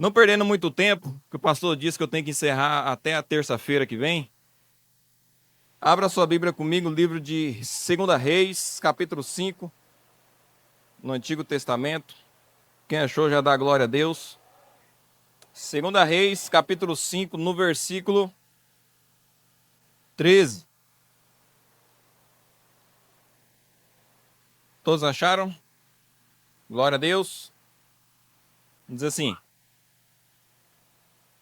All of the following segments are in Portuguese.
Não perdendo muito tempo, que o pastor disse que eu tenho que encerrar até a terça-feira que vem. Abra sua Bíblia comigo, o livro de 2 Reis, capítulo 5, no Antigo Testamento. Quem achou já dá glória a Deus. 2 Reis, capítulo 5, no versículo 13. Todos acharam? Glória a Deus. Diz assim: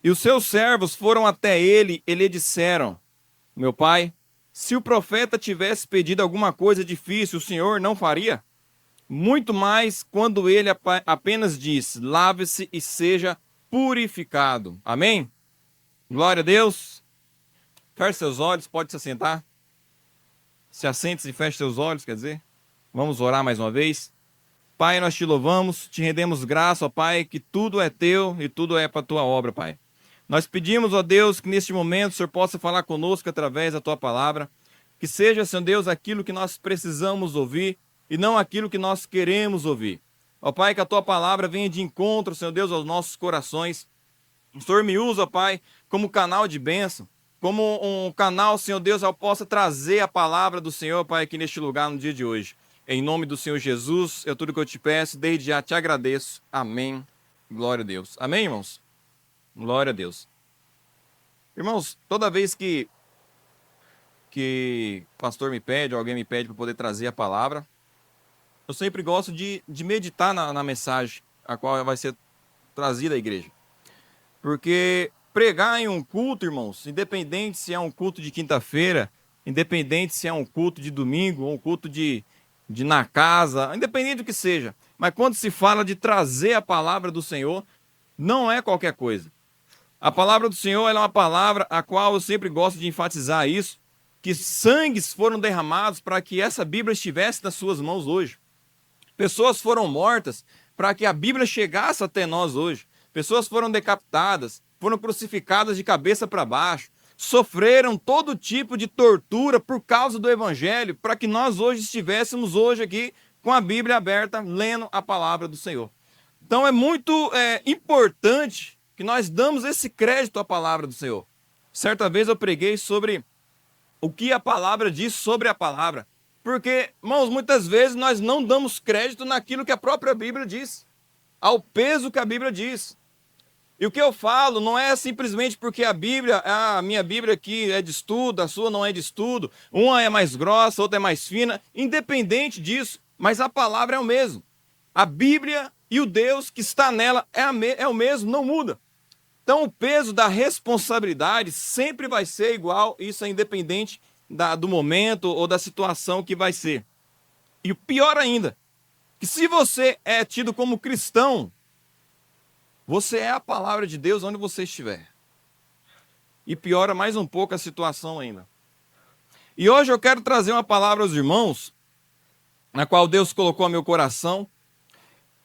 E os seus servos foram até ele e lhe disseram: Meu pai, se o profeta tivesse pedido alguma coisa difícil, o senhor não faria? Muito mais quando ele apenas diz: lave-se e seja purificado. Amém? Glória a Deus. Feche seus olhos, pode se assentar. Se assente e feche seus olhos, quer dizer. Vamos orar mais uma vez. Pai, nós te louvamos, te rendemos graça, ó Pai, que tudo é teu e tudo é para a tua obra, Pai. Nós pedimos, ó Deus, que neste momento o Senhor possa falar conosco através da tua palavra, que seja, Senhor Deus, aquilo que nós precisamos ouvir e não aquilo que nós queremos ouvir. Ó Pai, que a tua palavra venha de encontro, Senhor Deus, aos nossos corações. O Senhor me usa, ó Pai, como canal de bênção, como um canal, Senhor Deus, eu possa trazer a palavra do Senhor, Pai, aqui neste lugar no dia de hoje. Em nome do Senhor Jesus, é tudo que eu te peço, desde já te agradeço. Amém. Glória a Deus. Amém, irmãos? Glória a Deus. Irmãos, toda vez que o pastor me pede, alguém me pede para poder trazer a palavra, eu sempre gosto de meditar na mensagem a qual vai ser trazida à igreja. Porque pregar em um culto, irmãos, independente se é um culto de quinta-feira, independente se é um culto de domingo, ou um culto de na casa, independente do que seja, mas quando se fala de trazer a palavra do Senhor, não é qualquer coisa. A palavra do Senhor ela é uma palavra a qual eu sempre gosto de enfatizar isso, que sangues foram derramados para que essa Bíblia estivesse nas suas mãos hoje. Pessoas foram mortas para que a Bíblia chegasse até nós hoje. Pessoas foram decapitadas, foram crucificadas de cabeça para baixo, sofreram todo tipo de tortura por causa do Evangelho, para que nós hoje estivéssemos hoje aqui com a Bíblia aberta, lendo a palavra do Senhor. Então é muito importante que nós damos esse crédito à palavra do Senhor. Certa vez eu preguei sobre o que a palavra diz sobre a palavra. Porque, irmãos, muitas vezes nós não damos crédito naquilo que a própria Bíblia diz, ao peso que a Bíblia diz. E o que eu falo não é simplesmente porque a Bíblia, a minha Bíblia aqui é de estudo, a sua não é de estudo, uma é mais grossa, outra é mais fina, independente disso, mas a palavra é o mesmo. A Bíblia e o Deus que está nela é o mesmo, não muda. Então o peso da responsabilidade sempre vai ser igual, isso é independente do momento ou da situação que vai ser. E o pior ainda, que se você é tido como cristão, você é a palavra de Deus onde você estiver. E piora mais um pouco a situação ainda. E hoje eu quero trazer uma palavra aos irmãos, na qual Deus colocou no meu coração,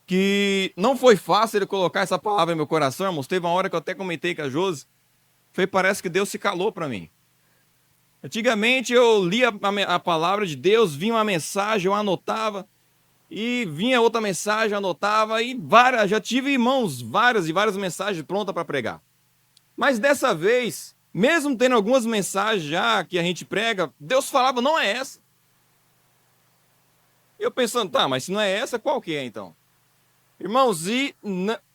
que não foi fácil ele colocar essa palavra no meu coração, irmãos. Teve uma hora que eu até comentei com a Josi, parece que Deus se calou para mim. Antigamente eu lia a palavra de Deus, vinha uma mensagem, eu anotava, e vinha outra mensagem, anotava, e já tive, irmãos, várias mensagens prontas para pregar. Mas dessa vez, mesmo tendo algumas mensagens já que a gente prega, Deus falava, não é essa. E eu pensando, tá, mas se não é essa, qual que é então? Irmãos, e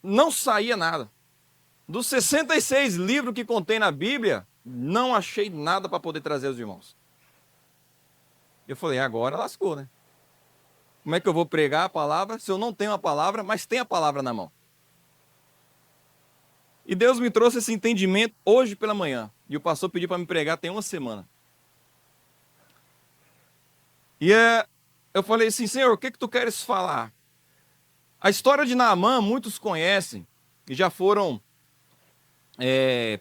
não saía nada. Dos 66 livros que contém na Bíblia, não achei nada para poder trazer aos irmãos. Eu falei, agora lascou, né? Como é que eu vou pregar a palavra se eu não tenho a palavra, mas tenho a palavra na mão? E Deus me trouxe esse entendimento hoje pela manhã. E o pastor pediu para me pregar tem uma semana. E eu falei assim, Senhor, o que tu queres falar? A história de Naamã, muitos conhecem, e já foram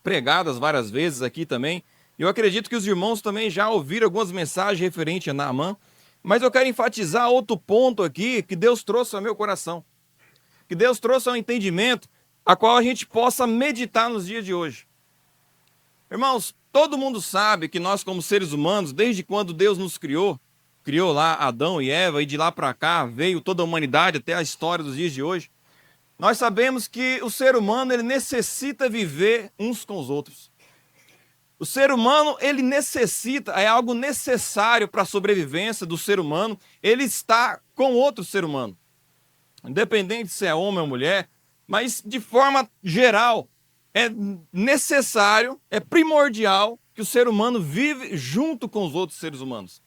pregadas várias vezes aqui também. Eu acredito que os irmãos também já ouviram algumas mensagens referentes a Naamã. Mas eu quero enfatizar outro ponto aqui que Deus trouxe ao meu coração. Que Deus trouxe ao entendimento a qual a gente possa meditar nos dias de hoje. Irmãos, todo mundo sabe que nós como seres humanos, desde quando Deus nos criou lá Adão e Eva, e de lá para cá veio toda a humanidade até a história dos dias de hoje, Nós sabemos que o ser humano ele necessita viver uns com os outros. O ser humano, ele necessita, é algo necessário para a sobrevivência do ser humano, ele está com outro ser humano. Independente se é homem ou mulher, mas de forma geral, é necessário, é primordial que o ser humano vive junto com os outros seres humanos.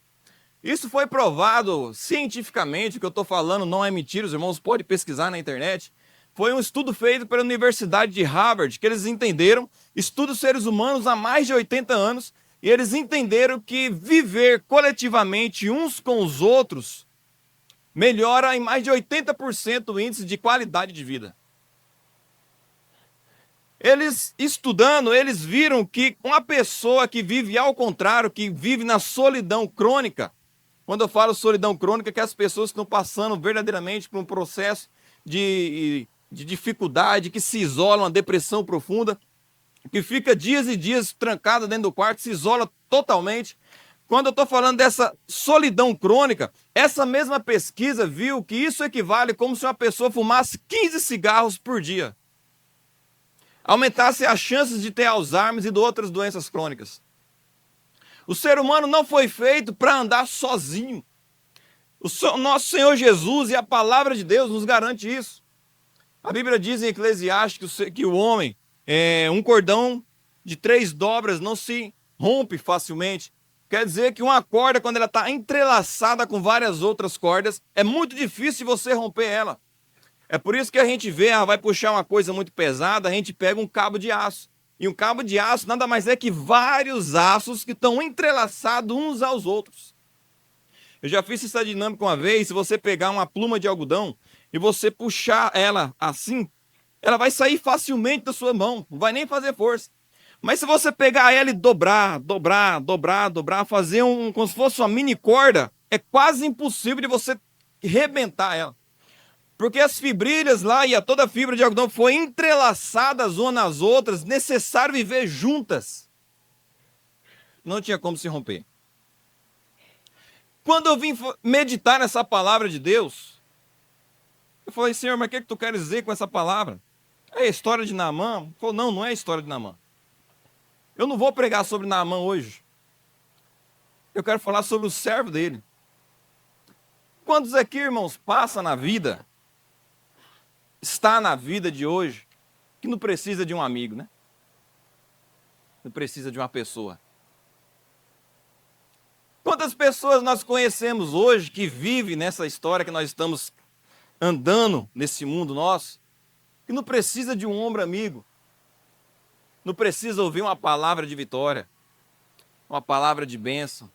Isso foi provado cientificamente, o que eu estou falando não é mentira, os irmãos podem pesquisar na internet. Foi um estudo feito pela Universidade de Harvard, que eles entenderam, estuda os seres humanos há mais de 80 anos, e eles entenderam que viver coletivamente uns com os outros melhora em mais de 80% o índice de qualidade de vida. Eles estudando, eles viram que uma pessoa que vive ao contrário, que vive na solidão crônica, quando eu falo solidão crônica, é que as pessoas estão passando verdadeiramente por um processo de dificuldade, que se isolam, uma depressão profunda, que fica dias e dias trancada dentro do quarto, se isola totalmente. Quando eu estou falando dessa solidão crônica, essa mesma pesquisa viu que isso equivale como se uma pessoa fumasse 15 cigarros por dia. Aumentasse as chances de ter Alzheimer e de outras doenças crônicas. O ser humano não foi feito para andar sozinho. O nosso Senhor Jesus e a palavra de Deus nos garante isso. A Bíblia diz em Eclesiastes que o homem, um cordão de 3 dobras não se rompe facilmente. Quer dizer que uma corda, quando ela está entrelaçada com várias outras cordas, é muito difícil você romper ela. É por isso que a gente vê, vai puxar uma coisa muito pesada, a gente pega um cabo de aço. E um cabo de aço nada mais é que vários aços que estão entrelaçados uns aos outros. Eu já fiz essa dinâmica uma vez, se você pegar uma pluma de algodão e você puxar ela assim, ela vai sair facilmente da sua mão, não vai nem fazer força. Mas se você pegar ela e dobrar, fazer como se fosse uma mini corda, é quase impossível de você rebentar ela. Porque as fibrilhas lá e toda a fibra de algodão foi entrelaçadas umas nas outras, necessário viver juntas. Não tinha como se romper. Quando eu vim meditar nessa palavra de Deus, eu falei, Senhor, mas o que tu queres dizer com essa palavra? É a história de Naamã? Ele falou, não é a história de Naamã. Eu não vou pregar sobre Naamã hoje. Eu quero falar sobre o servo dele. Quantos aqui, irmãos, passa na vida, está na vida de hoje, que não precisa de um amigo, né? Não precisa de uma pessoa. Quantas pessoas nós conhecemos hoje que vivem nessa história que nós estamos andando nesse mundo nosso, que não precisa de um ombro amigo, não precisa ouvir uma palavra de vitória, uma palavra de bênção.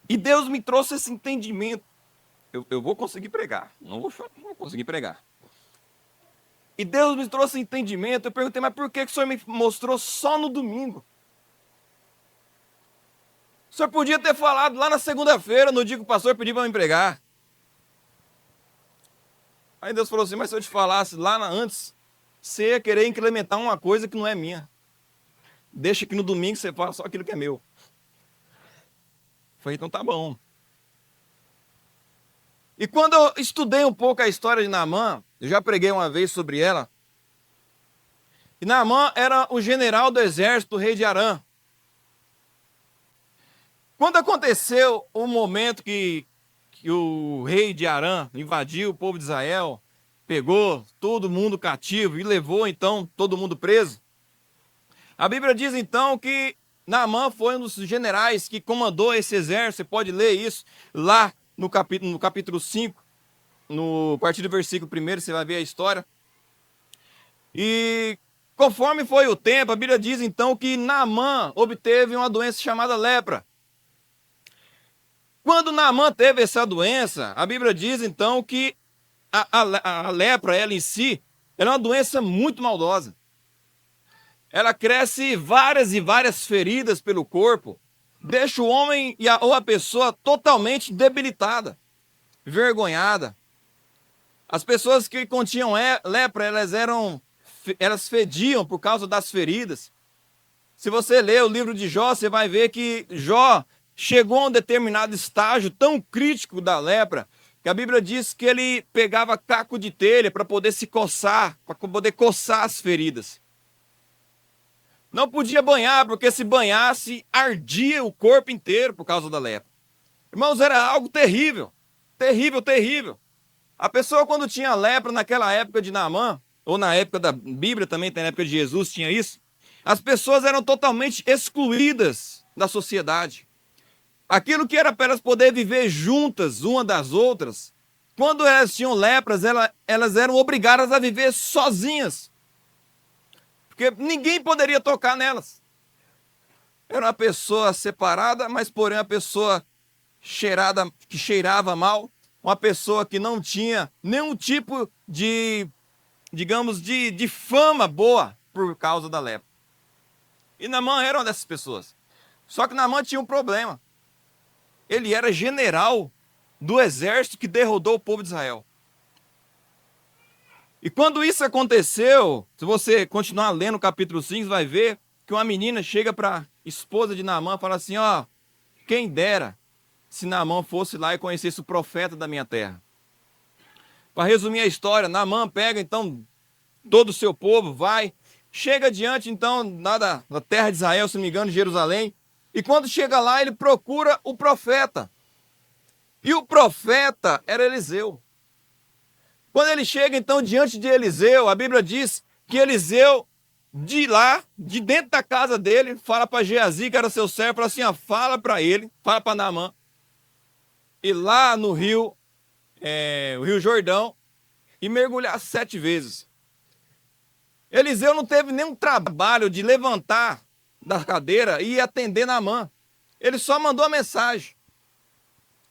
E Deus me trouxe esse entendimento. Eu vou conseguir pregar, não vou conseguir pregar. E Deus me trouxe entendimento. Eu perguntei, mas por que o Senhor me mostrou só no domingo? O Senhor podia ter falado lá na segunda-feira, no dia que o pastor pediu para me pregar. Aí Deus falou assim, mas se eu te falasse lá antes, você ia querer incrementar uma coisa que não é minha. Deixa que no domingo você fala só aquilo que é meu. Eu falei, então tá bom. E quando eu estudei um pouco a história de Naamã, eu já preguei uma vez sobre ela. E Naamã era o general do exército do rei de Arã. Quando aconteceu o momento que o rei de Arã invadiu o povo de Israel, pegou todo mundo cativo e levou então todo mundo preso, a Bíblia diz então que Naamã foi um dos generais que comandou esse exército. Você pode ler isso lá no capítulo 5, a partir do versículo 1, você vai ver a história. E conforme foi o tempo, a Bíblia diz então que Naamã obteve uma doença chamada lepra. Quando Naamã teve essa doença, a Bíblia diz então que a lepra, ela em si, ela é uma doença muito maldosa. Ela cresce várias e várias feridas pelo corpo, deixa o homem ou a pessoa totalmente debilitada, envergonhada. As pessoas que continham lepra, elas fediam por causa das feridas. Se você ler o livro de Jó, você vai ver que Jó chegou a um determinado estágio tão crítico da lepra, que a Bíblia diz que ele pegava caco de telha para poder se coçar, para poder coçar as feridas. Não podia banhar, porque se banhasse, ardia o corpo inteiro por causa da lepra. Irmãos, era algo terrível, terrível, terrível. A pessoa, quando tinha lepra naquela época de Naamã, ou na época da Bíblia também, tem na época de Jesus, tinha isso, as pessoas eram totalmente excluídas da sociedade. Aquilo que era para elas poder viver juntas, uma das outras, quando elas tinham lepras, elas eram obrigadas a viver sozinhas. Porque ninguém poderia tocar nelas. Era uma pessoa separada, mas porém uma pessoa que cheirava mal, uma pessoa que não tinha nenhum tipo de, digamos, de fama boa por causa da lepra. E Naamã era uma dessas pessoas. Só que Naamã tinha um problema. Ele era general do exército que derrotou o povo de Israel. E quando isso aconteceu, se você continuar lendo o capítulo 5, você vai ver que uma menina chega para a esposa de Naamã e fala assim, ó, quem dera se Naamã fosse lá e conhecesse o profeta da minha terra. Para resumir a história, Naamã pega então todo o seu povo, vai, chega diante então lá da terra de Israel, se não me engano, de Jerusalém, e quando chega lá ele procura o profeta. E o profeta era Eliseu. Quando ele chega então diante de Eliseu, a Bíblia diz que Eliseu, de lá, de dentro da casa dele, fala para Geazi, que era seu servo, fala assim, ó, fala para ele, fala para Naamã, ir lá no rio, o Rio Jordão, e mergulhar 7 vezes. Eliseu não teve nenhum trabalho de levantar da cadeira e ir atender Naamã. Ele só mandou a mensagem.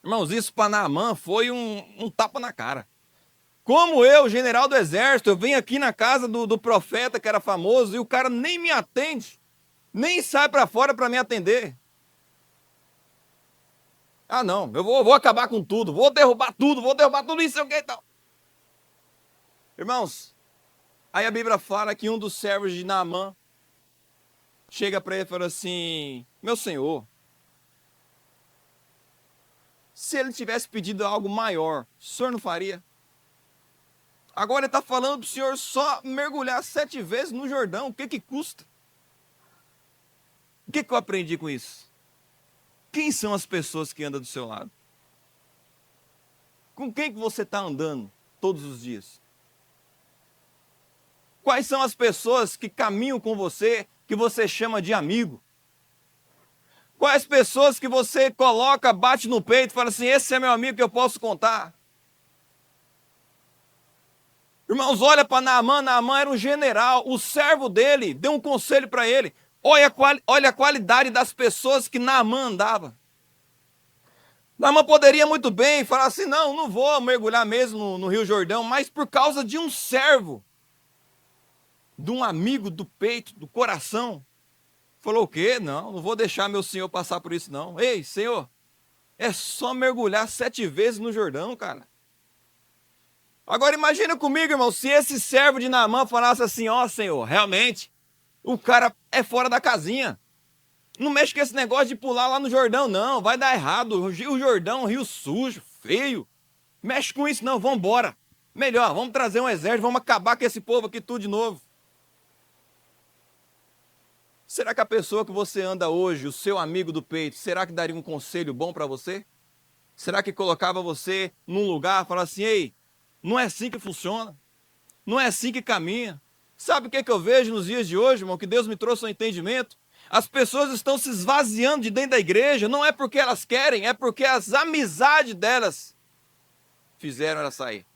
Irmãos, isso para Naamã foi um tapa na cara. Como eu, general do exército, eu venho aqui na casa do profeta que era famoso e o cara nem me atende, nem sai para fora para me atender. Ah, não, eu vou acabar com tudo, vou derrubar tudo isso, o que e tal. Irmãos, aí a Bíblia fala que um dos servos de Naamã chega para ele e fala assim, meu senhor, se ele tivesse pedido algo maior, o senhor não faria? Agora ele está falando para o senhor só mergulhar 7 vezes no Jordão, o que que custa? O que que eu aprendi com isso? Quem são as pessoas que andam do seu lado? Com quem que você está andando todos os dias? Quais são as pessoas que caminham com você, que você chama de amigo? Quais pessoas que você coloca, bate no peito e fala assim, esse é meu amigo que eu posso contar? Irmãos, olha para Naamã, Naamã era um general, o servo dele deu um conselho para ele, olha a qualidade das pessoas que Naamã andava. Naamã poderia muito bem falar assim, não vou mergulhar mesmo no Rio Jordão, mas por causa de um servo, de um amigo do peito, do coração, falou o quê? Não vou deixar meu senhor passar por isso não. Ei, senhor, é só mergulhar 7 vezes no Jordão, cara. Agora imagina comigo, irmão, se esse servo de Naamã falasse assim, ó senhor, realmente, o cara é fora da casinha. Não mexe com esse negócio de pular lá no Jordão, não, vai dar errado. O Jordão é um rio sujo, feio. Mexe com isso não, vamos embora. Melhor, vamos trazer um exército, vamos acabar com esse povo aqui tudo de novo. Será que a pessoa que você anda hoje, o seu amigo do peito, será que daria um conselho bom para você? Será que colocava você num lugar e falava assim, ei, não é assim que funciona, não é assim que caminha. Sabe o que eu vejo nos dias de hoje, irmão, que Deus me trouxe um entendimento? As pessoas estão se esvaziando de dentro da igreja, não é porque elas querem, é porque as amizades delas fizeram elas sair.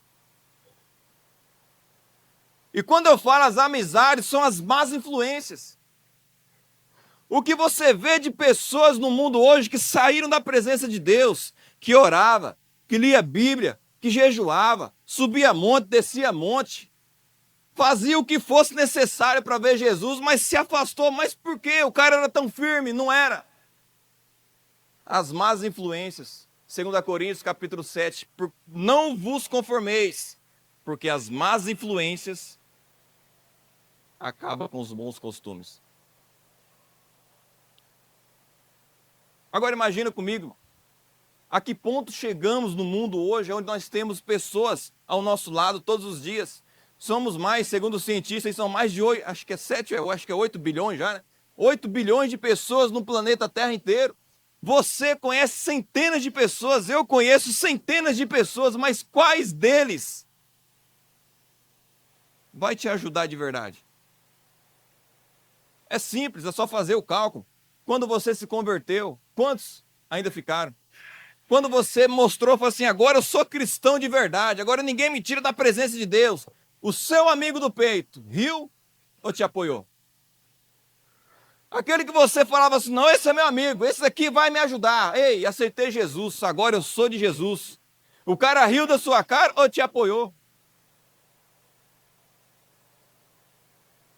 E quando eu falo as amizades, são as más influências. O que você vê de pessoas no mundo hoje que saíram da presença de Deus, que orava, que lia a Bíblia, que jejuava, subia monte, descia monte, fazia o que fosse necessário para ver Jesus, mas se afastou. Mas por quê? O cara era tão firme? Não era. As más influências. 2 Coríntios capítulo 7. Não vos conformeis, porque as más influências acabam com os bons costumes. Agora imagina comigo. A que ponto chegamos no mundo hoje, onde nós temos pessoas ao nosso lado todos os dias? Somos mais, segundo os cientistas, são mais de 8, acho que é 7, acho que é 8 bilhões já, né? 8 bilhões de pessoas no planeta Terra inteiro. Você conhece centenas de pessoas, eu conheço centenas de pessoas, mas quais deles vai te ajudar de verdade? É simples, é só fazer o cálculo. Quando você se converteu, quantos ainda ficaram? Quando você mostrou, falou assim, agora eu sou cristão de verdade, agora ninguém me tira da presença de Deus. O seu amigo do peito, riu ou te apoiou? Aquele que você falava assim, não, esse é meu amigo, esse aqui vai me ajudar. Ei, aceitei Jesus, agora eu sou de Jesus. O cara riu da sua cara ou te apoiou?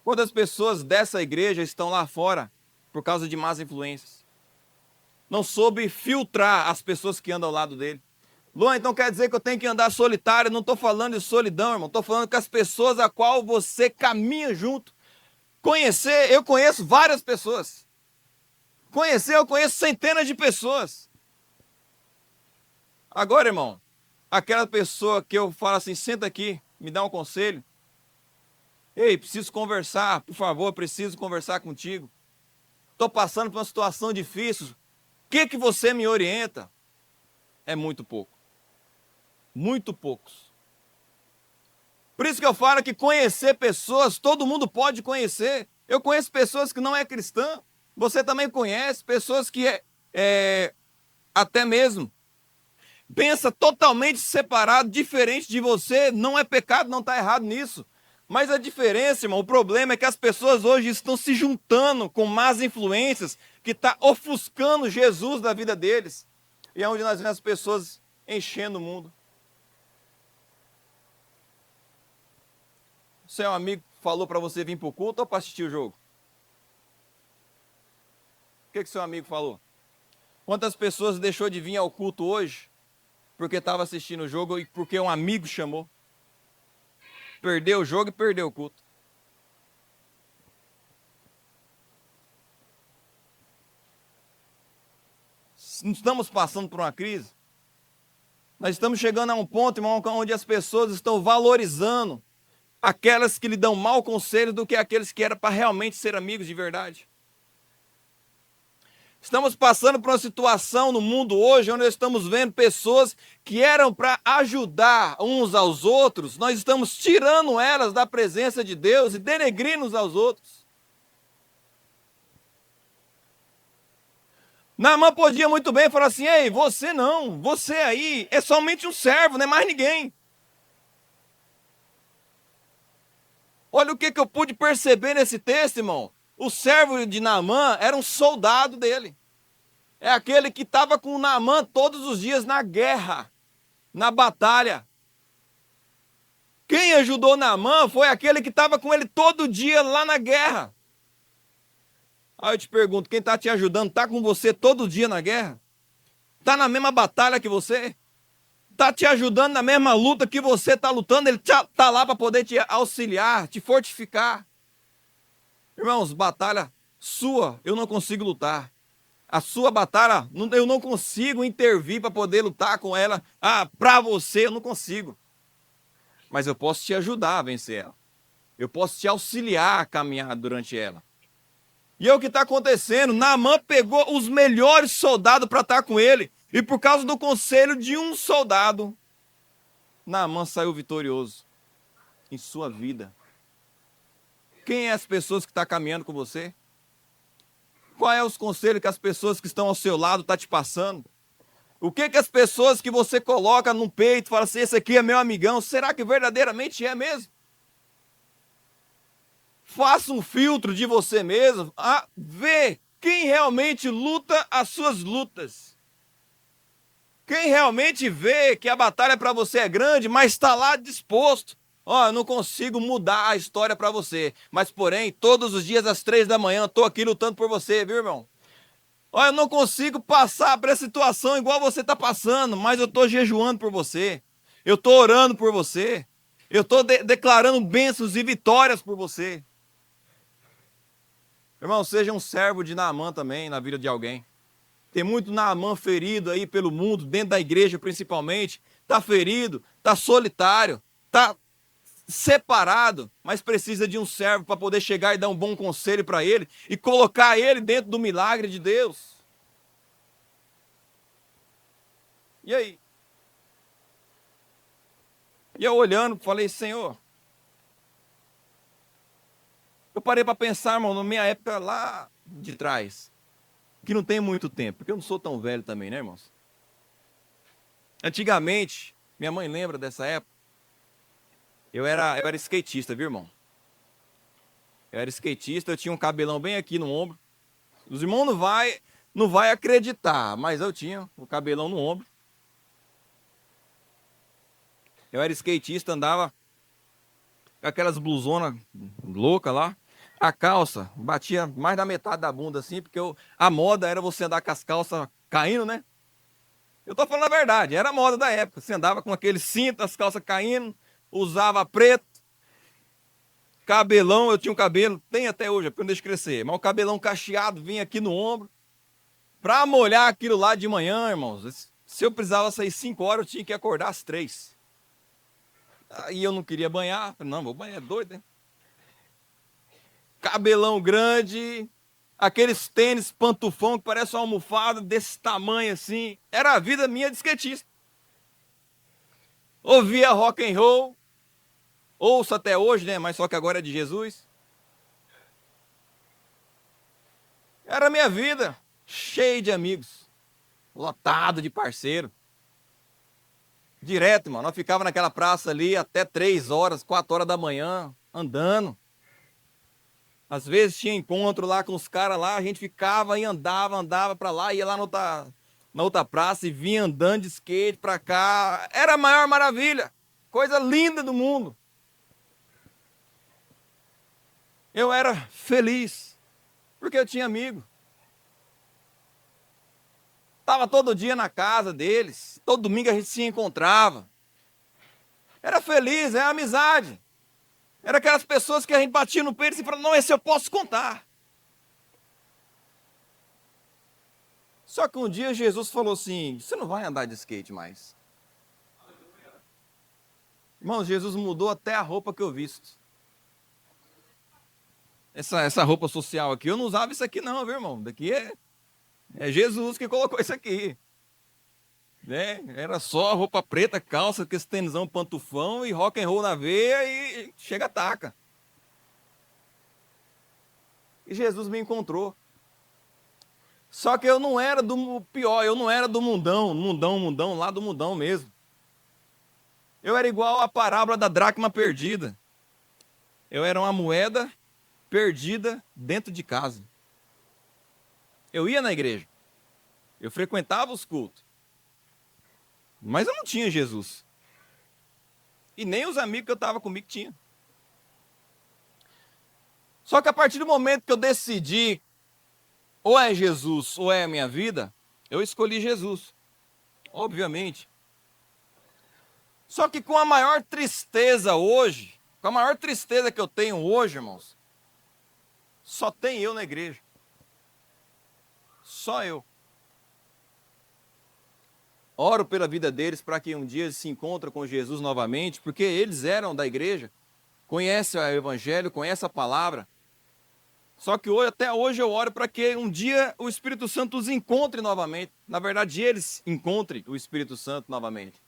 Quantas pessoas dessa igreja estão lá fora por causa de más influências? Não soube filtrar as pessoas que andam ao lado dele. Luan, então quer dizer que eu tenho que andar solitário? Não estou falando de solidão, irmão. Estou falando com as pessoas a qual você caminha junto. Conhecer, eu conheço várias pessoas. Conhecer, eu conheço centenas de pessoas. Agora, irmão, aquela pessoa que eu falo assim, senta aqui, me dá um conselho. Ei, preciso conversar, por favor, preciso conversar contigo. Estou passando por uma situação difícil. O que você me orienta? É muito pouco. Muito poucos. Por isso que eu falo que conhecer pessoas, todo mundo pode conhecer. Eu conheço pessoas que não é cristã. Você também conhece pessoas que até mesmo pensa totalmente separado, diferente de você. Não é pecado, não está errado nisso. Mas a diferença, irmão, o problema é que as pessoas hoje estão se juntando com más influências que está ofuscando Jesus da vida deles. E é onde nós vemos as pessoas enchendo o mundo. Seu amigo falou para você vir para o culto ou para assistir o jogo? O que seu amigo falou? Quantas pessoas deixou de vir ao culto hoje porque estava assistindo o jogo e porque um amigo chamou? Perdeu o jogo e perdeu o culto. Não estamos passando por uma crise? Nós estamos chegando a um ponto, irmão, onde as pessoas estão valorizando aquelas que lhe dão mau conselho do que aqueles que eram para realmente ser amigos de verdade. Estamos passando por uma situação no mundo hoje onde nós estamos vendo pessoas que eram para ajudar uns aos outros, nós estamos tirando elas da presença de Deus e denegrindo uns aos outros. Naamã podia muito bem falar assim, ei, você não, você aí é somente um servo, não é mais ninguém. Olha o que eu pude perceber nesse texto, irmão. O servo de Naamã era um soldado dele. É aquele que estava com Naamã todos os dias na guerra, na batalha. Quem ajudou Naamã foi aquele que estava com ele todo dia lá na guerra. Aí eu te pergunto, quem está te ajudando está com você todo dia na guerra? Está na mesma batalha que você? Está te ajudando na mesma luta que você está lutando? Ele está lá para poder te auxiliar, te fortificar. Irmãos, batalha sua, eu não consigo lutar. A sua batalha, eu não consigo intervir para poder lutar com ela. Para você, eu não consigo. Mas eu posso te ajudar a vencer ela. Eu posso te auxiliar a caminhar durante ela. E é o que está acontecendo. Naamã pegou os melhores soldados para estar com ele. E por causa do conselho de um soldado, Naamã saiu vitorioso em sua vida. Quem é as pessoas que estão caminhando com você? Qual é os conselhos que as pessoas que estão ao seu lado estão te passando? O que as pessoas que você coloca no peito, fala assim, esse aqui é meu amigão, será que verdadeiramente é mesmo? Faça um filtro de você mesmo, vê quem realmente luta as suas lutas. Quem realmente vê que a batalha para você é grande, mas está lá disposto. Eu não consigo mudar a história para você, mas porém, todos os dias às 3 da manhã, estou aqui lutando por você, viu, irmão? Eu não consigo passar por essa situação igual você está passando, mas eu estou jejuando por você. Eu estou orando por você. Eu estou declarando bênçãos e vitórias por você. Irmão, seja um servo de Naamã também na vida de alguém. Tem muito Naamã ferido aí pelo mundo, dentro da igreja principalmente. Está ferido, está solitário, está separado, mas precisa de um servo para poder chegar e dar um bom conselho para ele e colocar ele dentro do milagre de Deus. E aí? E eu olhando, falei, Senhor, eu parei para pensar, irmão, na minha época lá de trás, que não tem muito tempo, porque eu não sou tão velho também, né, irmãos? Antigamente, minha mãe lembra dessa época, eu era skatista, viu, irmão? Eu era skatista, eu tinha um cabelão bem aqui no ombro. Os irmãos não vai acreditar, mas eu tinha o cabelão no ombro. Eu era skatista, andava com aquelas blusonas loucas lá. A calça batia mais da metade da bunda assim, porque a moda era você andar com as calças caindo, né? Eu tô falando a verdade, era a moda da época. Você andava com aquele cinto, as calças caindo, usava preto, cabelão, eu tinha um cabelo, tem até hoje, porque eu não deixo crescer, mas o cabelão cacheado vinha aqui no ombro. Pra molhar aquilo lá de manhã, irmãos, se eu precisava sair 5 horas, eu tinha que acordar às 3. Aí eu não queria banhar, falei, não, vou banhar, é doido, né? Cabelão grande, aqueles tênis pantufão que parece uma almofada desse tamanho assim. Era a vida minha de skatista. Ouvia rock and roll, ouço até hoje, né? Mas só que agora é de Jesus. Era a minha vida, cheio de amigos, lotado de parceiro. Direto, mano. Nós ficava naquela praça ali até 3 horas, 4 horas da manhã, andando. Às vezes tinha encontro lá com os caras lá, a gente ficava e andava pra lá, ia lá na outra praça e vinha andando de skate pra cá. Era a maior maravilha, coisa linda do mundo. Eu era feliz, porque eu tinha amigo. Tava todo dia na casa deles, todo domingo a gente se encontrava. Era feliz, é amizade. Era aquelas pessoas que a gente batia no peito e falava, não, esse eu posso contar. Só que um dia Jesus falou assim, você não vai andar de skate mais. Irmão, Jesus mudou até a roupa que eu visto. Essa roupa social aqui, eu não usava isso aqui não, viu, irmão? Daqui é Jesus que colocou isso aqui. Né? Era só roupa preta, calça, com esse tênisão pantufão e rock and roll na veia e chega ataca. E Jesus me encontrou. Só que eu não era do pior, eu não era do mundão, lá do mundão mesmo. Eu era igual a parábola da dracma perdida. Eu era uma moeda perdida dentro de casa. Eu ia na igreja. Eu frequentava os cultos. Mas eu não tinha Jesus. E nem os amigos que eu estava comigo tinham. Só que a partir do momento que eu decidi, ou é Jesus ou é a minha vida, eu escolhi Jesus. Obviamente. Só que com a maior tristeza hoje, com a maior tristeza que eu tenho hoje, irmãos, só tem eu na igreja. Só eu. Oro pela vida deles para que um dia eles se encontrem com Jesus novamente, porque eles eram da igreja, conhecem o evangelho, conhecem a palavra. Só que hoje, até hoje eu oro para que um dia o Espírito Santo os encontre novamente. Na verdade, eles encontrem o Espírito Santo novamente.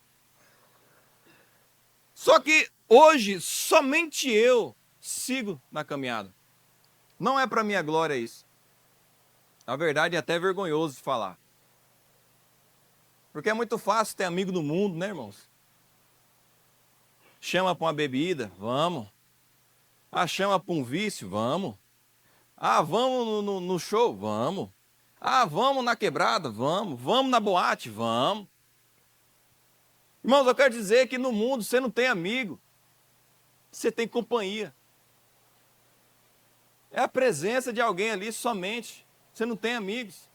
Só que hoje somente eu sigo na caminhada. Não é para minha glória isso. Na verdade é até vergonhoso de falar. Porque é muito fácil ter amigo no mundo, né, irmãos? Chama para uma bebida, vamos. Ah, chama para um vício, vamos. Ah, vamos no show, vamos. Ah, vamos na quebrada, vamos. Vamos na boate, vamos. Irmãos, eu quero dizer que no mundo você não tem amigo. Você tem companhia. É a presença de alguém ali somente. Você não tem amigos.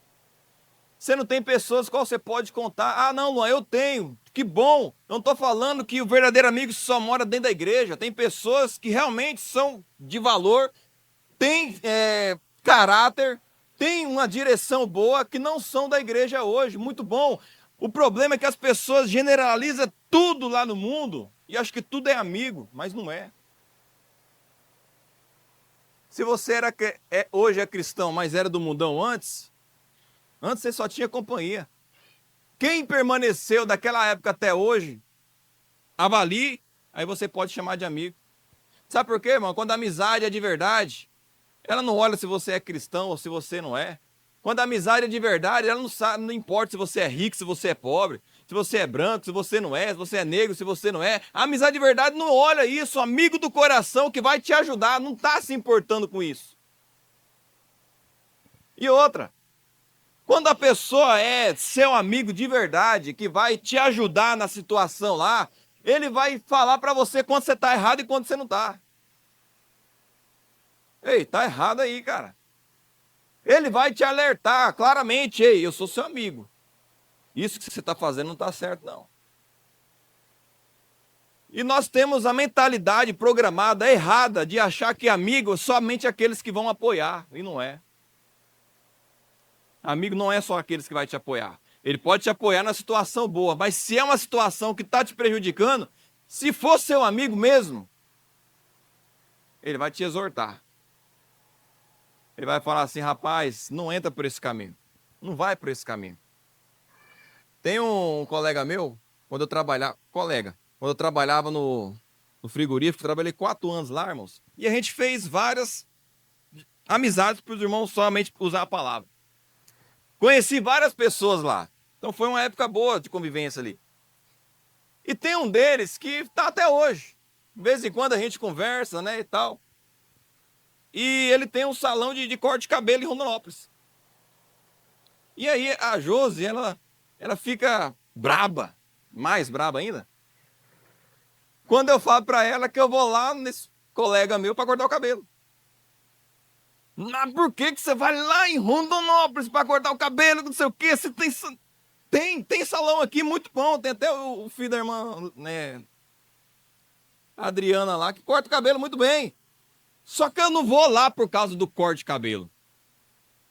Você não tem pessoas com qual você pode contar. Ah, não, Luan, eu tenho. Que bom. Eu não estou falando que o verdadeiro amigo só mora dentro da igreja. Tem pessoas que realmente são de valor, têm caráter, têm uma direção boa que não são da igreja hoje. Muito bom. O problema é que as pessoas generalizam tudo lá no mundo e acham que tudo é amigo, mas não é. Se você hoje é cristão, mas era do mundão antes você só tinha companhia. Quem permaneceu daquela época até hoje, avalie, aí você pode chamar de amigo. Sabe por quê, irmão? Quando a amizade é de verdade, ela não olha se você é cristão ou se você não é. Quando a amizade é de verdade, ela não sabe, não importa se você é rico, se você é pobre, se você é branco, se você não é, se você é negro, se você não é. A amizade de verdade não olha isso, amigo do coração que vai te ajudar, não está se importando com isso. E outra, quando a pessoa é seu amigo de verdade, que vai te ajudar na situação lá, ele vai falar para você quando você está errado e quando você não está. Ei, tá errado aí, cara. Ele vai te alertar claramente, ei, eu sou seu amigo. Isso que você está fazendo não está certo, não. E nós temos a mentalidade programada errada de achar que amigo é somente aqueles que vão apoiar, e não é. Amigo não é só aqueles que vai te apoiar. Ele pode te apoiar na situação boa, mas se é uma situação que está te prejudicando, se for seu amigo mesmo, ele vai te exortar. Ele vai falar assim, rapaz, não entra por esse caminho. Não vai por esse caminho. Tem um colega meu, quando eu trabalhava no frigorífico, trabalhei 4 anos lá, irmãos. E a gente fez várias amizades para os irmãos somente usar a palavra. Conheci várias pessoas lá. Então foi uma época boa de convivência ali. E tem um deles que está até hoje. De vez em quando a gente conversa, né, e tal. E ele tem um salão de corte de cabelo em Rondonópolis. E aí a Josi, ela fica braba, mais braba ainda, quando eu falo para ela que eu vou lá nesse colega meu para cortar o cabelo. Mas por que você vai lá em Rondonópolis para cortar o cabelo, não sei o quê? Você tem salão aqui muito bom, tem até o filho da irmã, né, Adriana lá, que corta o cabelo muito bem. Só que eu não vou lá por causa do corte de cabelo.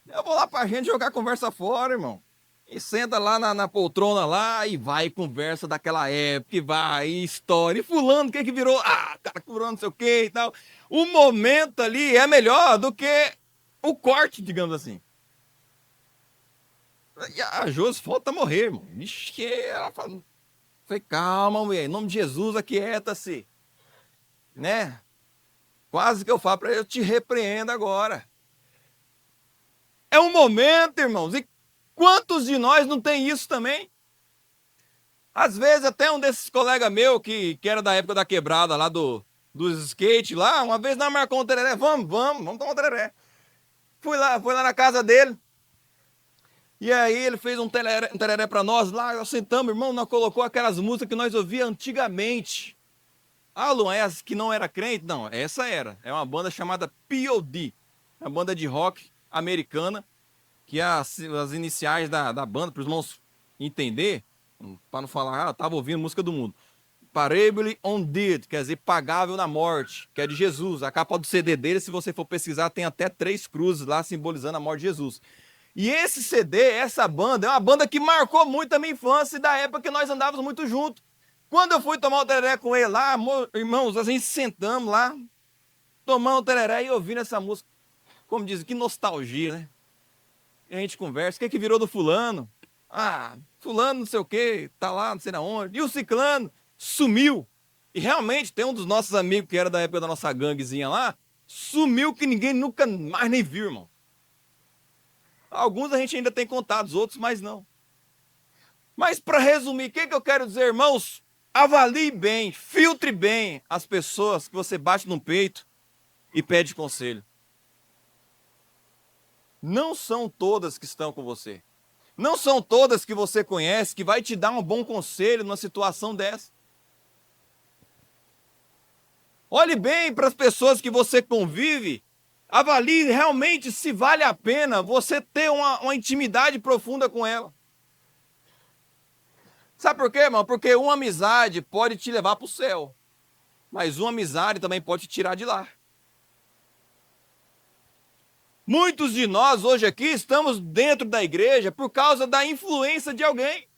Eu vou lá pra gente jogar conversa fora, irmão. E senta lá na poltrona lá e vai conversa daquela época, e vai, e história. E fulano, o que virou? Ah, cara, curou não sei o que e tal. O momento ali é melhor do que o corte, digamos assim. E a Josi falta morrer, irmão. Ixi, ela fala... Falei, calma, mulher, em nome de Jesus, aquieta-se. Né? Quase que eu falo para ele, eu te repreendo agora. É um momento, irmãos. E quantos de nós não tem isso também? Às vezes até um desses colegas meus, que era da época da quebrada lá dos skate lá, uma vez nós marcamos um tereré, vamos tomar um tereré. Fui lá na casa dele. E aí ele fez um tereré para nós lá, nós sentamos, irmão, nós colocou aquelas músicas que nós ouvíamos antigamente. Ah, Luan, essa que não era crente? Não, essa era. É uma banda chamada P.O.D. Uma banda de rock americana, que é as iniciais da banda, para os irmãos entender, para não falar, eu estava ouvindo música do mundo. Parably on Deed, quer dizer, pagável na morte, que é de Jesus. A capa do CD dele, se você for pesquisar, tem até 3 cruzes lá simbolizando a morte de Jesus. E esse CD, essa banda, é uma banda que marcou muito a minha infância e da época que nós andávamos muito juntos. Quando eu fui tomar o tereré com ele lá, irmãos, a gente sentamos lá, tomando o tereré e ouvindo essa música. Como dizem, que nostalgia, né? E a gente conversa, o que virou do fulano? Ah, fulano não sei o quê, tá lá, não sei aonde. E o ciclano sumiu. E realmente tem um dos nossos amigos que era da época da nossa ganguezinha lá, sumiu que ninguém nunca mais nem viu, irmão. Alguns a gente ainda tem contatos, outros mais não. Mas para resumir, o que eu quero dizer, irmãos? Avalie bem, filtre bem as pessoas que você bate no peito e pede conselho. Não são todas que estão com você. Não são todas que você conhece que vai te dar um bom conselho numa situação dessa. Olhe bem para as pessoas que você convive. Avalie realmente se vale a pena você ter uma intimidade profunda com ela. Sabe por quê, irmão? Porque uma amizade pode te levar para o céu, mas uma amizade também pode te tirar de lá. Muitos de nós hoje aqui estamos dentro da igreja por causa da influência de alguém.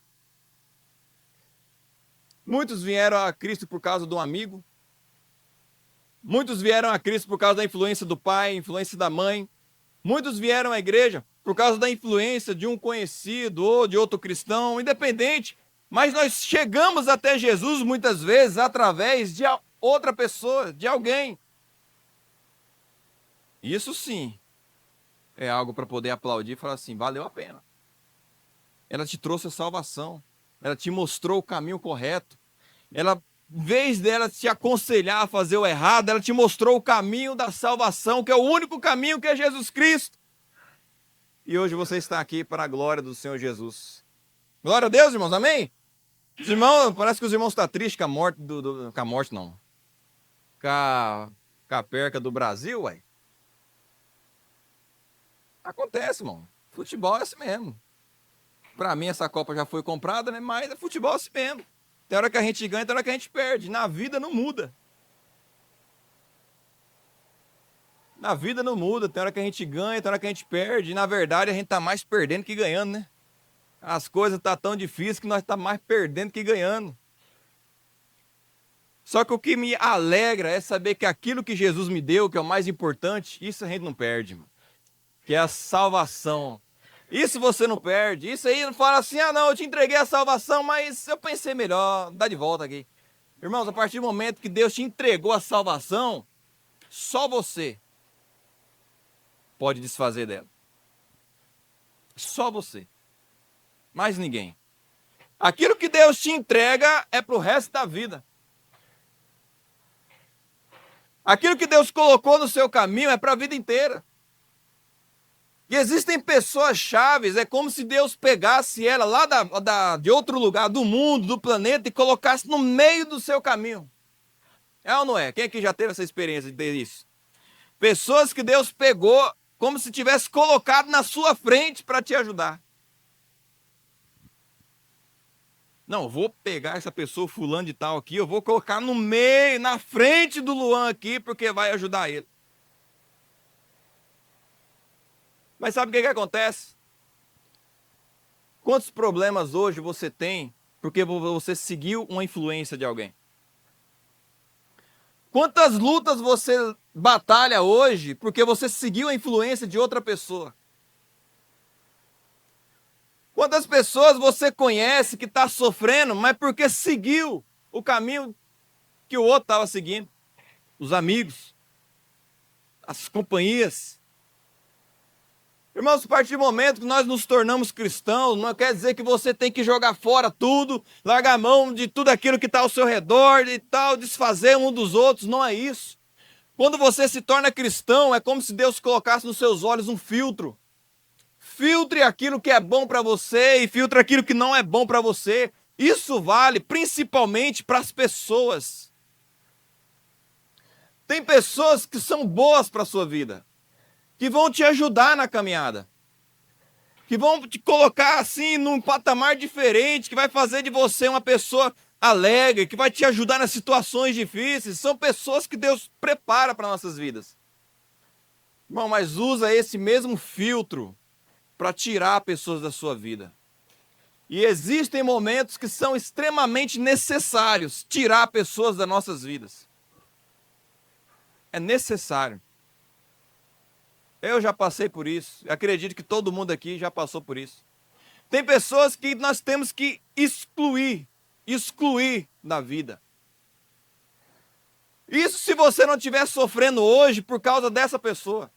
Muitos vieram a Cristo por causa de um amigo. Muitos vieram a Cristo por causa da influência do pai, influência da mãe. Muitos vieram à igreja por causa da influência de um conhecido ou de outro cristão, independente. Mas nós chegamos até Jesus muitas vezes através de outra pessoa, de alguém. Isso sim é algo para poder aplaudir e falar assim, valeu a pena. Ela te trouxe a salvação. Ela te mostrou o caminho correto. Ela, em vez dela te aconselhar a fazer o errado, ela te mostrou o caminho da salvação, que é o único caminho, que é Jesus Cristo. E hoje você está aqui para a glória do Senhor Jesus. Glória a Deus, irmãos, amém? Os irmãos, parece que os irmãos estão tristes com a morte com a morte, não. Com a perca do Brasil, ué. Acontece, irmão. Futebol é assim mesmo. Para mim, essa Copa já foi comprada, né? Mas é futebol assim mesmo. Tem hora que a gente ganha, tem hora que a gente perde. Na vida não muda. Na vida não muda. Tem hora que a gente ganha, tem hora que a gente perde. E, na verdade, a gente tá mais perdendo que ganhando, né? As coisas tá tão difíceis que nós tá mais perdendo que ganhando. Só que o que me alegra é saber que aquilo que Jesus me deu, que é o mais importante, isso a gente não perde, mano. Que é a salvação. Isso você não perde. Isso aí não fala assim, ah não, eu te entreguei a salvação, mas eu pensei melhor, dá de volta aqui. Irmãos, a partir do momento que Deus te entregou a salvação, só você pode desfazer dela. Só você. Mais ninguém. Aquilo que Deus te entrega é para o resto da vida. Aquilo que Deus colocou no seu caminho é para a vida inteira. E existem pessoas chaves, é como se Deus pegasse ela lá de outro lugar, do mundo, do planeta, e colocasse no meio do seu caminho. É ou não é? Quem aqui já teve essa experiência de ter isso? Pessoas que Deus pegou como se tivesse colocado na sua frente para te ajudar. Não, vou pegar essa pessoa fulano de tal aqui, eu vou colocar no meio, na frente do Luan aqui, porque vai ajudar ele. Mas sabe o que acontece? Quantos problemas hoje você tem porque você seguiu uma influência de alguém? Quantas lutas você batalha hoje porque você seguiu a influência de outra pessoa? Quantas pessoas você conhece que está sofrendo, mas porque seguiu o caminho que o outro estava seguindo? Os amigos, as companhias. Irmãos, a partir do momento que nós nos tornamos cristãos, não quer dizer que você tem que jogar fora tudo, largar a mão de tudo aquilo que está ao seu redor e tal, desfazer um dos outros, não é isso. Quando você se torna cristão, é como se Deus colocasse nos seus olhos um filtro. Filtre aquilo que é bom para você e filtre aquilo que não é bom para você. Isso vale principalmente para as pessoas. Tem pessoas que são boas para a sua vida, que vão te ajudar na caminhada, que vão te colocar assim num patamar diferente, que vai fazer de você uma pessoa alegre, que vai te ajudar nas situações difíceis. São pessoas que Deus prepara para nossas vidas. Irmão, mas usa esse mesmo filtro para tirar pessoas da sua vida. E existem momentos que são extremamente necessários tirar pessoas das nossas vidas. É necessário. Eu já passei por isso. Acredito que todo mundo aqui já passou por isso. Tem pessoas que nós temos que excluir da vida. Isso se você não estiver sofrendo hoje por causa dessa pessoa.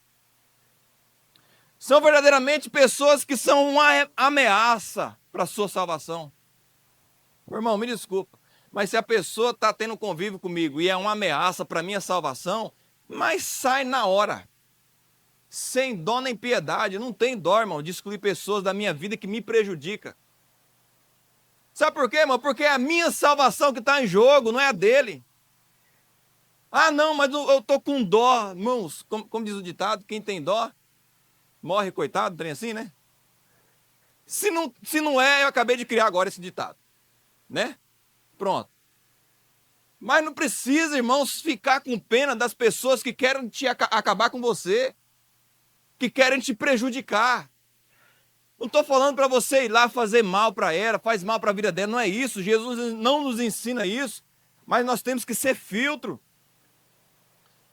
São verdadeiramente pessoas que são uma ameaça para a sua salvação. Meu irmão, me desculpa, mas se a pessoa está tendo convívio comigo e é uma ameaça para a minha salvação, mas sai na hora. Sem dó nem piedade, não tem dó, irmão, de excluir pessoas da minha vida que me prejudicam. Sabe por quê, irmão? Porque é a minha salvação que está em jogo, não é a dele. Ah, não, mas eu estou com dó. Irmãos, como diz o ditado, quem tem dó, morre coitado, tem assim, né? Se não é, eu acabei de criar agora esse ditado, né? Pronto. Mas não precisa, irmãos, ficar com pena das pessoas que querem acabar com você. que querem te prejudicar. Não estou falando para você ir lá fazer mal para ela, faz mal para a vida dela, não é isso. Jesus não nos ensina isso, mas nós temos que ser filtro.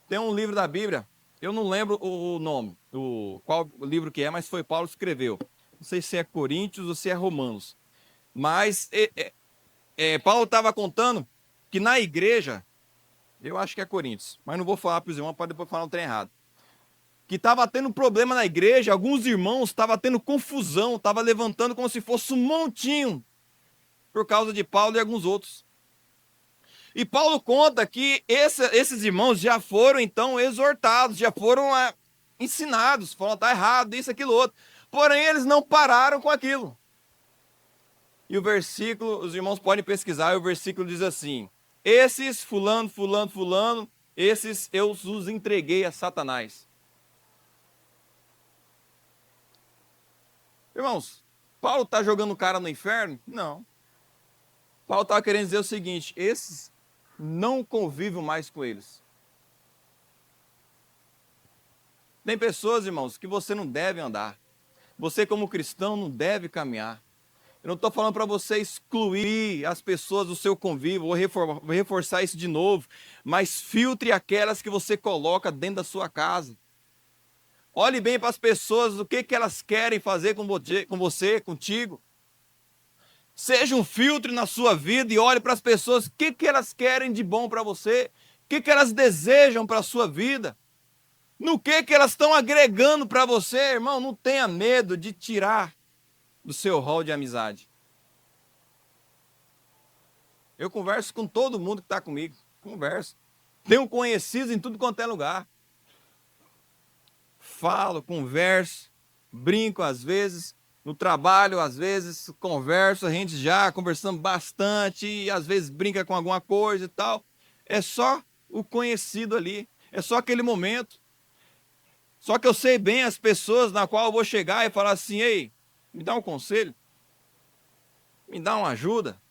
Tem um livro da Bíblia, eu não lembro o nome, qual livro que é, mas foi Paulo que escreveu. Não sei se é Coríntios ou se é Romanos. Mas Paulo estava contando que na igreja, eu acho que é Coríntios, mas não vou falar para os irmãos para depois falar o trem errado. Que estava tendo problema na igreja, alguns irmãos estavam tendo confusão, estavam levantando como se fosse um montinho, por causa de Paulo e alguns outros. E Paulo conta que esses irmãos já foram, então, exortados, já foram ensinados, falaram, está errado, isso, aquilo, outro. Porém, eles não pararam com aquilo. E o versículo, os irmãos podem pesquisar, e o versículo diz assim, esses fulano, fulano, fulano, esses eu os entreguei a Satanás. Irmãos, Paulo está jogando o cara no inferno? Não. Paulo estava querendo dizer o seguinte, esses não convivo mais com eles. Tem pessoas, irmãos, que você não deve andar. Você, como cristão, não deve caminhar. Eu não estou falando para você excluir as pessoas do seu convívio, vou reforçar isso de novo, mas filtre aquelas que você coloca dentro da sua casa. Olhe bem para as pessoas, o que elas querem fazer com você, contigo. Seja um filtro na sua vida e olhe para as pessoas, o que elas querem de bom para você, o que elas desejam para a sua vida. No que elas estão agregando para você, irmão, não tenha medo de tirar do seu rol de amizade. Eu converso com todo mundo que está comigo, converso. Tenho conhecidos em tudo quanto é lugar. Falo, converso, brinco às vezes, no trabalho às vezes converso, a gente já conversamos bastante, e às vezes brinca com alguma coisa e tal. É só o conhecido ali, é só aquele momento. Só que eu sei bem as pessoas na qual eu vou chegar e falar assim, ei, me dá um conselho, me dá uma ajuda.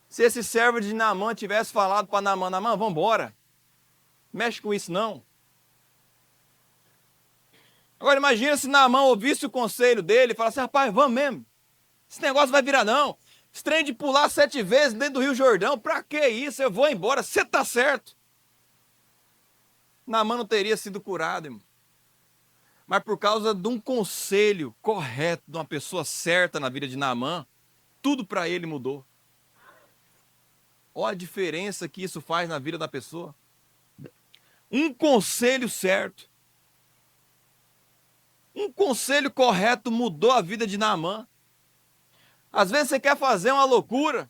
Se esse servo de Naamã tivesse falado para Naamã, Naamã, vamos embora, mexe com isso não. Agora imagina se Naamã ouvisse o conselho dele e falasse, rapaz, vamos mesmo, esse negócio vai virar não. Esse trem de pular 7 vezes dentro do Rio Jordão, pra que isso? Eu vou embora, você tá certo. Naamã não teria sido curado, irmão. Mas por causa de um conselho correto, de uma pessoa certa na vida de Naamã, tudo para ele mudou. Olha a diferença que isso faz na vida da pessoa. Um conselho certo. Um conselho correto mudou a vida de Naamã. Às vezes você quer fazer uma loucura,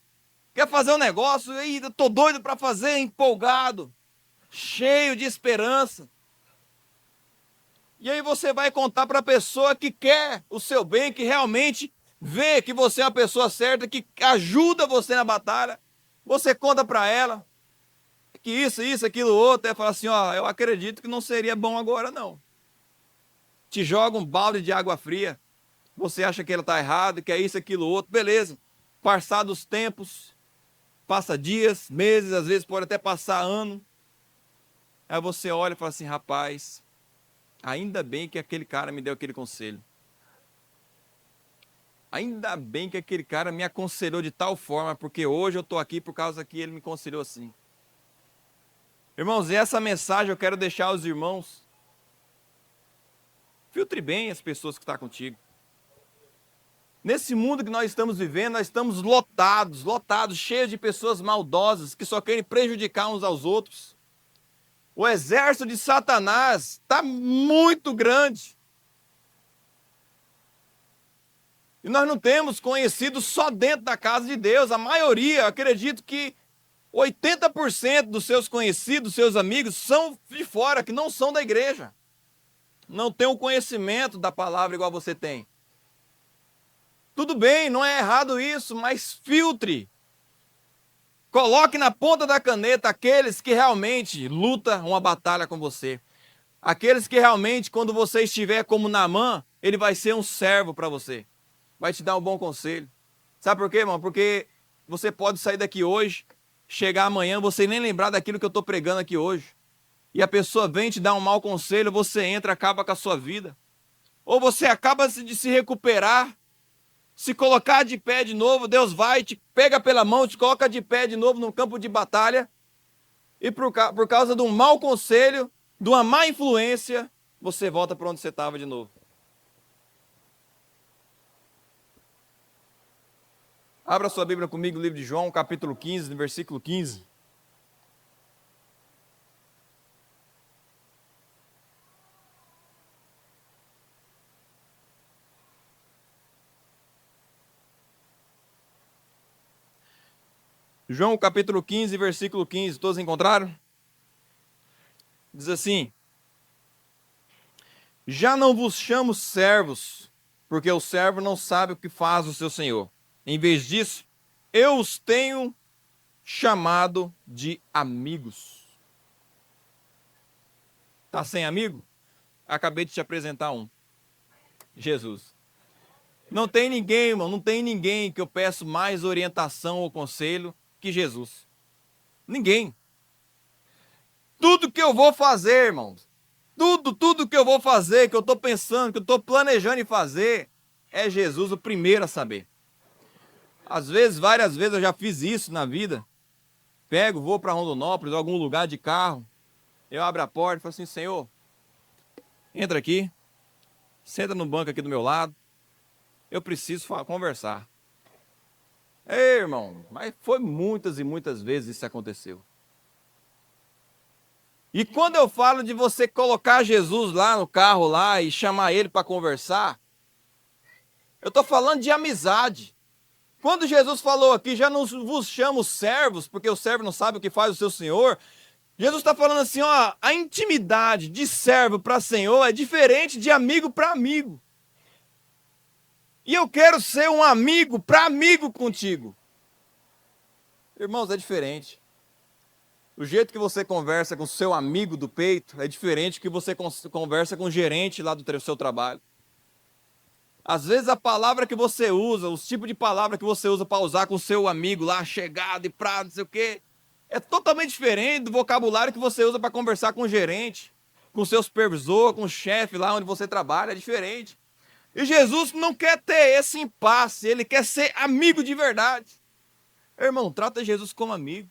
quer fazer um negócio, e eu tô doido para fazer, empolgado, cheio de esperança. E aí você vai contar para a pessoa que quer o seu bem, que realmente vê que você é uma pessoa certa, que ajuda você na batalha. Você conta para ela que isso, aquilo, outro, e fala assim, ó, eu acredito que não seria bom agora não. Te joga um balde de água fria, você acha que ela está errada, que é isso, aquilo, outro, beleza. Passados os tempos, passa dias, meses, às vezes pode até passar ano. Aí você olha e fala assim, rapaz, ainda bem que aquele cara me deu aquele conselho. Ainda bem que aquele cara me aconselhou de tal forma, porque hoje eu estou aqui por causa que ele me aconselhou assim. Irmãos, e essa mensagem eu quero deixar aos irmãos. Filtre bem as pessoas que estão contigo. Nesse mundo que nós estamos vivendo, nós estamos lotados, cheios de pessoas maldosas que só querem prejudicar uns aos outros. O exército de Satanás está muito grande. E nós não temos conhecido só dentro da casa de Deus. A maioria, acredito que 80% dos seus conhecidos, seus amigos, são de fora, que não são da igreja. Não tem o conhecimento da palavra igual você tem. Tudo bem, não é errado isso, mas filtre. Coloque na ponta da caneta aqueles que realmente lutam uma batalha com você. Aqueles que realmente, quando você estiver como Naamã, ele vai ser um servo para você. Vai te dar um bom conselho. Sabe por quê, irmão? Porque você pode sair daqui hoje, chegar amanhã, você nem lembrar daquilo que eu estou pregando aqui hoje. e a pessoa vem te dar um mau conselho, você entra, acaba com a sua vida. Ou você acaba de se recuperar, se colocar de pé de novo, Deus vai, te pega pela mão, te coloca de pé de novo no campo de batalha, e por causa de um mau conselho, de uma má influência, você volta para onde você estava de novo. Abra sua Bíblia comigo, no livro de João, capítulo 15, no versículo 15. João capítulo 15, versículo 15, todos encontraram? Diz assim: já não vos chamo servos, porque o servo não sabe o que faz o seu senhor. Em vez disso, eu os tenho chamado de amigos. Tá sem amigo? Acabei de te apresentar um. Jesus. Não tem ninguém, irmão, não tem ninguém que eu peço mais orientação ou conselho que Jesus. Ninguém. Tudo que eu vou fazer, irmãos, tudo que eu vou fazer, que eu estou pensando, que eu estou planejando em fazer, é Jesus o primeiro a saber. Às vezes, várias vezes eu já fiz isso na vida. Pego, vou para Rondonópolis, algum lugar de carro, eu abro a porta e falo assim: Senhor, entra aqui, senta no banco aqui do meu lado, eu preciso conversar. Ei, irmão, mas foi muitas e muitas vezes isso aconteceu. E quando eu falo de você colocar Jesus lá no carro lá e chamar ele para conversar, eu estou falando de amizade. Quando Jesus falou aqui, já não vos chamo servos, porque o servo não sabe o que faz o seu senhor, Jesus está falando assim, ó, a intimidade de servo para senhor é diferente de amigo para amigo. E eu quero ser um amigo para amigo contigo. Irmãos, é diferente. O jeito que você conversa com seu amigo do peito é diferente do que você conversa com o gerente lá do seu trabalho. Às vezes a palavra que você usa, os tipos de palavra que você usa para usar com o seu amigo lá, chegado e pra não sei o quê, é totalmente diferente do vocabulário que você usa para conversar com o gerente, com o seu supervisor, com o chefe lá onde você trabalha, é diferente. E Jesus não quer ter esse impasse, ele quer ser amigo de verdade. Irmão, trata Jesus como amigo.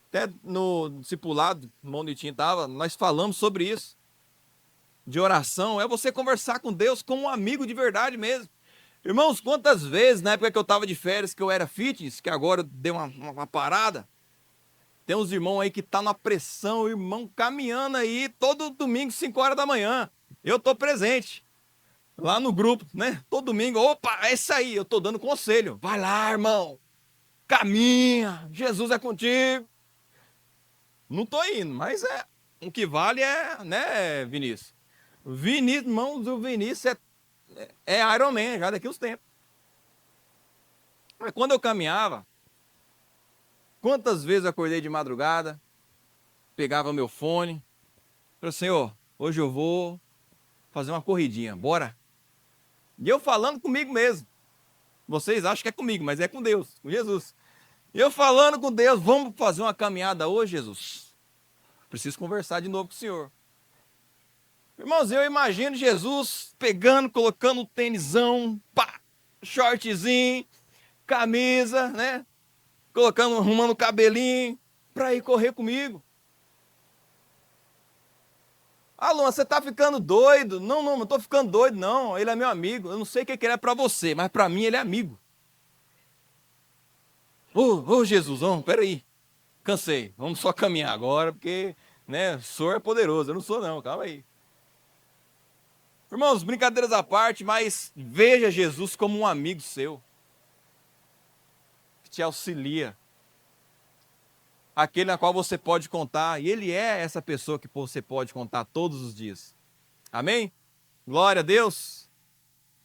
Até no discipulado, o irmão Nitinho estava, nós falamos sobre isso. De oração, é você conversar com Deus como um amigo de verdade mesmo. Irmãos, quantas vezes, na época que eu estava de férias, que eu era fitness, que agora deu uma parada, tem uns irmãos aí que tá na pressão, irmão, caminhando aí todo domingo, 5 horas da manhã. Eu tô presente. Lá no grupo, né? Todo domingo, opa, é isso aí, eu tô dando conselho. Vai lá, irmão. Caminha, Jesus é contigo. Não tô indo, mas o que vale é, né, Vinícius? Vinícius, irmãos, o Vinícius é Iron Man, já daqui uns tempos. Mas quando eu caminhava, quantas vezes eu acordei de madrugada, pegava meu fone, falei, Senhor, hoje eu vou fazer uma corridinha, bora? E eu falando comigo mesmo. Vocês acham que é comigo, mas é com Deus, com Jesus. E eu falando com Deus, vamos fazer uma caminhada hoje, Jesus? Preciso conversar de novo com o Senhor. Irmãos, eu imagino Jesus pegando, colocando um tênisão, pá, shortzinho, camisa, né? Colocando, arrumando o cabelinho, para ir correr comigo. Ah, Luan, você tá ficando doido? Não tô ficando doido, não. Ele é meu amigo. Eu não sei o que ele é para você, mas para mim ele é amigo. Ô, Jesus, peraí. Cansei. Vamos só caminhar agora, porque, né, o senhor é poderoso. Eu não sou, não. Calma aí. Irmãos, brincadeiras à parte, mas veja Jesus como um amigo seu. Que te auxilia. Aquele na qual você pode contar. E ele é essa pessoa que você pode contar todos os dias. Amém? Glória a Deus.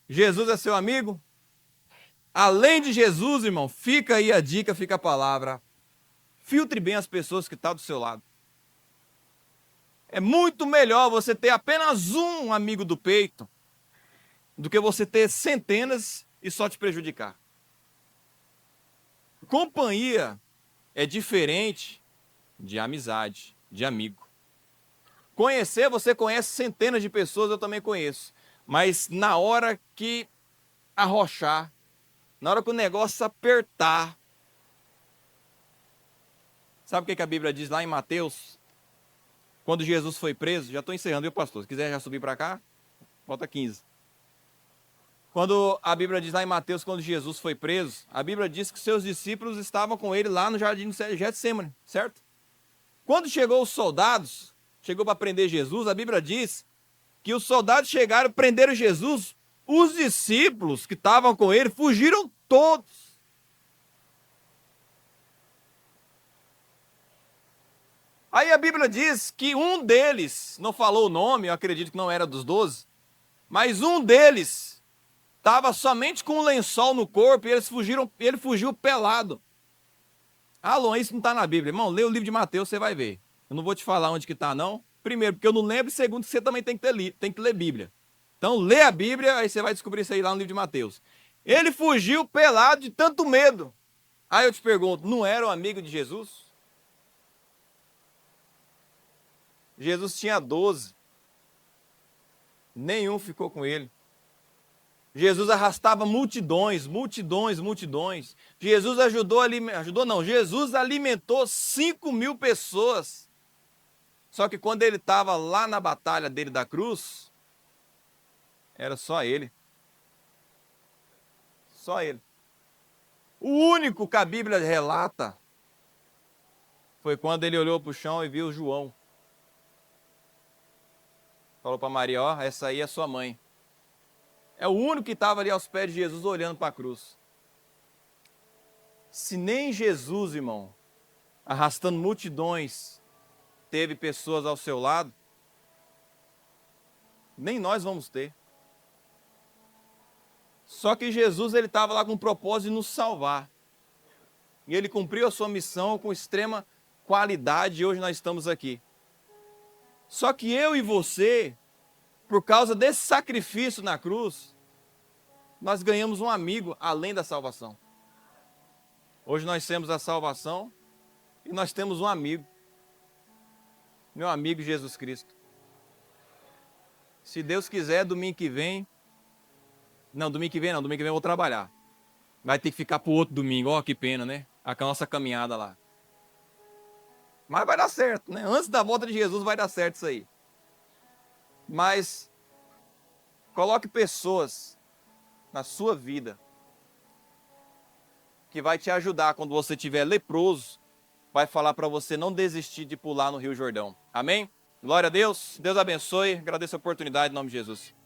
Jesus é seu amigo? Além de Jesus, irmão, fica aí a dica, fica a palavra. Filtre bem as pessoas que estão do seu lado. É muito melhor você ter apenas um amigo do peito do que você ter centenas e só te prejudicar. Companhia é diferente de amizade, de amigo. Conhecer, você conhece centenas de pessoas, eu também conheço. Mas na hora que arrochar, na hora que o negócio apertar, sabe o que a Bíblia diz lá em Mateus? Quando Jesus foi preso, já estou encerrando, viu, pastor? Se quiser já subir para cá, falta 15. Quando a Bíblia diz lá em Mateus, quando Jesus foi preso, a Bíblia diz que seus discípulos estavam com ele lá no jardim de Getsêmani, certo? Quando chegou os soldados, chegou para prender Jesus, a Bíblia diz que os soldados chegaram, prenderam Jesus, os discípulos que estavam com ele fugiram todos. Aí a Bíblia diz que um deles, não falou o nome, eu acredito que não era dos 12, mas um deles estava somente com um lençol no corpo e ele fugiu pelado. Ah, Luan, isso não está na Bíblia. Irmão, lê o livro de Mateus, você vai ver. Eu não vou te falar onde que está, não. Primeiro, porque eu não lembro. E segundo, que você também tem que ler Bíblia. Então, lê a Bíblia, aí você vai descobrir isso aí lá no livro de Mateus. Ele fugiu pelado de tanto medo. Aí eu te pergunto, não era um amigo de Jesus? Jesus tinha 12. Nenhum ficou com ele. Jesus arrastava multidões. Jesus Jesus alimentou 5.000 pessoas. Só que quando ele estava lá na batalha dele da cruz, era só ele. Só ele. O único que a Bíblia relata foi quando ele olhou para o chão e viu João. Falou para Maria, ó, essa aí é sua mãe. É o único que estava ali aos pés de Jesus olhando para a cruz. Se nem Jesus, irmão, arrastando multidões, teve pessoas ao seu lado, nem nós vamos ter. Só que Jesus, ele estava lá com o propósito de nos salvar. E ele cumpriu a sua missão com extrema qualidade e hoje nós estamos aqui. Só que eu e você, por causa desse sacrifício na cruz, nós ganhamos um amigo além da salvação. Hoje nós temos a salvação e nós temos um amigo. Meu amigo Jesus Cristo. Se Deus quiser, domingo que vem domingo que vem eu vou trabalhar. Vai ter que ficar para o outro domingo, ó, que pena, né? A nossa caminhada lá. Mas vai dar certo, né? Antes da volta de Jesus vai dar certo isso aí. Mas coloque pessoas na sua vida que vai te ajudar quando você estiver leproso, vai falar para você não desistir de pular no Rio Jordão. Amém? Glória a Deus. Deus abençoe. Agradeço a oportunidade em nome de Jesus.